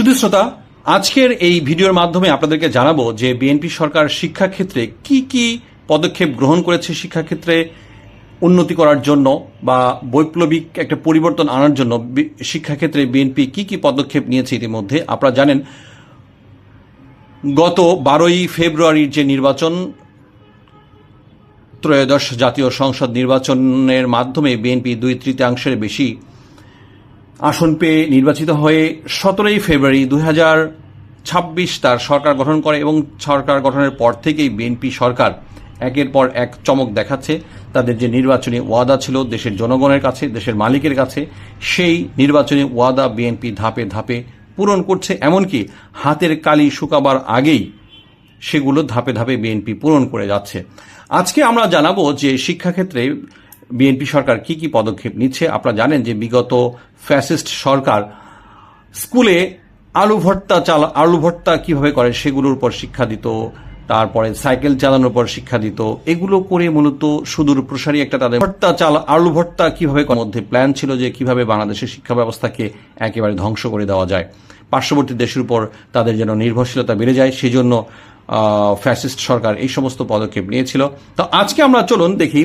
শুধু শ্রোতা, আজকের এই ভিডিওর মাধ্যমে আপনাদেরকে জানাবো যে বিএনপি সরকার শিক্ষাক্ষেত্রে কি কি পদক্ষেপ গ্রহণ করেছে, শিক্ষাক্ষেত্রে উন্নতি করার জন্য বা বৈপ্লবিক একটা পরিবর্তন আনার জন্য শিক্ষাক্ষেত্রে বিএনপি কি কি পদক্ষেপ নিয়েছে। ইতিমধ্যে আপনারা জানেন, গত 12ই ফেব্রুয়ারির যে নির্বাচন, ত্রয়োদশ জাতীয় সংসদ নির্বাচনের মাধ্যমে বিএনপি 2/3 বেশি আসন পেয়ে নির্বাচিত হয়ে 17ই ফেব্রুয়ারি 2026 তার সরকার গঠন করে এবং সরকার গঠনের পর থেকেই বিএনপি সরকার একের পর এক চমক দেখাচ্ছে। তাদের যে নির্বাচনী ওয়াদা ছিল দেশের জনগণের কাছে, দেশের মালিকের কাছে, সেই নির্বাচনী ওয়াদা বিএনপি ধাপে ধাপে পূরণ করছে। এমনকি হাতের কালি শুকাবার আগেই সেগুলো ধাপে ধাপে বিএনপি পূরণ করে যাচ্ছে। আজকে আমরা জানাবো যে শিক্ষাক্ষেত্রে বিএনপি সরকার কি কি পদক্ষেপ নিচ্ছে। আপনারা জানেন যে বিগত ফ্যাসিস্ট সরকার স্কুলে আলু ভর্তা কিভাবে করে সেগুলোর উপর শিক্ষা দিত, তারপরে সাইকেল চালানোর উপর শিক্ষা দিত। এগুলো করে মূলত সুদূর প্রসারী একটা তাদের আলু ভর্তা কিভাবে মধ্যে প্ল্যান ছিল যে কিভাবে বাংলাদেশের শিক্ষা ব্যবস্থাকে একেবারে ধ্বংস করে দেওয়া যায়, পার্শ্ববর্তী দেশের উপর তাদের যেন নির্ভরশীলতা বেড়ে যায়, সেই জন্য ফ্যাসিস্ট সরকার এই সমস্ত পদক্ষেপ নিয়েছিল। তো আজকে আমরা চলুন দেখি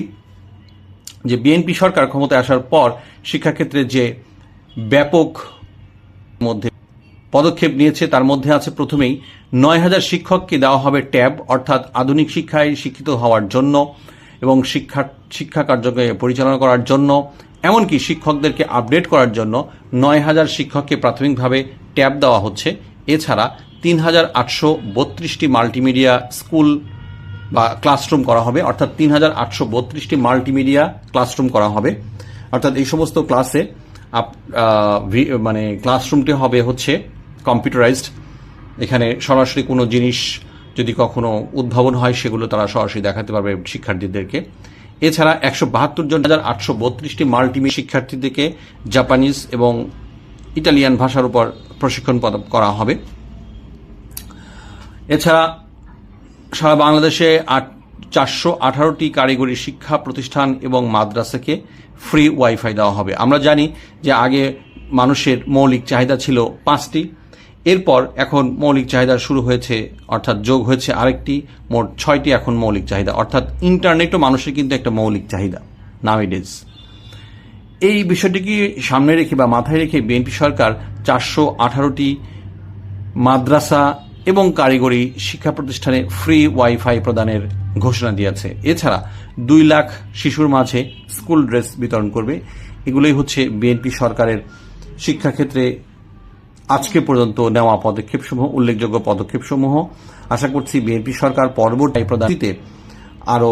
যে বিএনপি সরকার ক্ষমতায় আসার পর শিক্ষাক্ষেত্রে যে ব্যাপক মধ্যে পদক্ষেপ নিয়েছে। তার মধ্যে আছে প্রথমেই 9,000 শিক্ষককে দেওয়া হবে ট্যাব, অর্থাৎ আধুনিক শিক্ষায় শিক্ষিত হওয়ার জন্য এবং শিক্ষা কার্যকে পরিচালনা করার জন্য, এমনকি শিক্ষকদেরকে আপডেট করার জন্য 9,000 শিক্ষককে প্রাথমিকভাবে ট্যাব দেওয়া হচ্ছে। এছাড়া 3,832টি মাল্টিমিডিয়া স্কুল বা ক্লাসরুম করা হবে, অর্থাৎ 3,832টি মাল্টিমিডিয়া ক্লাসরুম করা হবে। অর্থাৎ এই সমস্ত ক্লাসে ক্লাসরুমটি হবে হচ্ছে কম্পিউটারাইজড। এখানে সরাসরি কোনো জিনিস যদি কখনো উদ্ভাবন হয় সেগুলো তারা সরাসরি দেখাতে পারবে শিক্ষার্থীদেরকে। এছাড়া 172,832টি মাল্টিমিডিয়া শিক্ষার্থীদেরকে জাপানিজ এবং ইটালিয়ান ভাষার উপর প্রশিক্ষণ করা হবে। এছাড়া সারা বাংলাদেশে 418টি কারিগরি শিক্ষা প্রতিষ্ঠান এবং মাদ্রাসাকে ফ্রি ওয়াইফাই দেওয়া হবে। আমরা জানি যে আগে মানুষের মৌলিক চাহিদা ছিল 5টি, এরপর এখন মৌলিক চাহিদা শুরু হয়েছে, অর্থাৎ যোগ হয়েছে আরেকটি, মোট 6টি এখন মৌলিক চাহিদা। অর্থাৎ ইন্টারনেটও মানুষের কিন্তু একটা মৌলিক চাহিদা নাওয়েডেজ। এই বিষয়টিকে সামনে রেখে বা মাথায় রেখে বিএনপি সরকার 418টি মাদ্রাসা এবং কারিগরি শিক্ষা প্রতিষ্ঠানে ফ্রি ওয়াইফাই প্রদানের ঘোষণা দিয়েছে। এছাড়া 2 লাখ শিশুর মাঝে স্কুল ড্রেস বিতরণ করবে। এগুলোই হচ্ছে বিএনপি সরকারের শিক্ষাক্ষেত্রে আজকে পর্যন্ত নেওয়া পদক্ষেপসমূহ, উল্লেখযোগ্য পদক্ষেপসমূহ। আশা করছি বিএনপি সরকার পরবর্তী প্রদানিতে আরও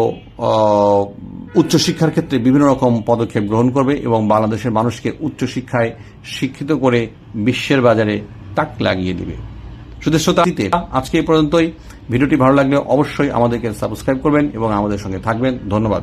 উচ্চশিক্ষার ক্ষেত্রে বিভিন্ন রকম পদক্ষেপ গ্রহণ করবে এবং বাংলাদেশের মানুষকে উচ্চশিক্ষায় শিক্ষিত করে বিশ্বের বাজারে তাক লাগিয়ে দিবে। শুধু শ্রোতা, আজকে এই পর্যন্তই। ভিডিওটি ভালো লাগলে অবশ্যই আমাদেরকে সাবস্ক্রাইব করবেন এবং আমাদের সঙ্গে থাকবেন। ধন্যবাদ।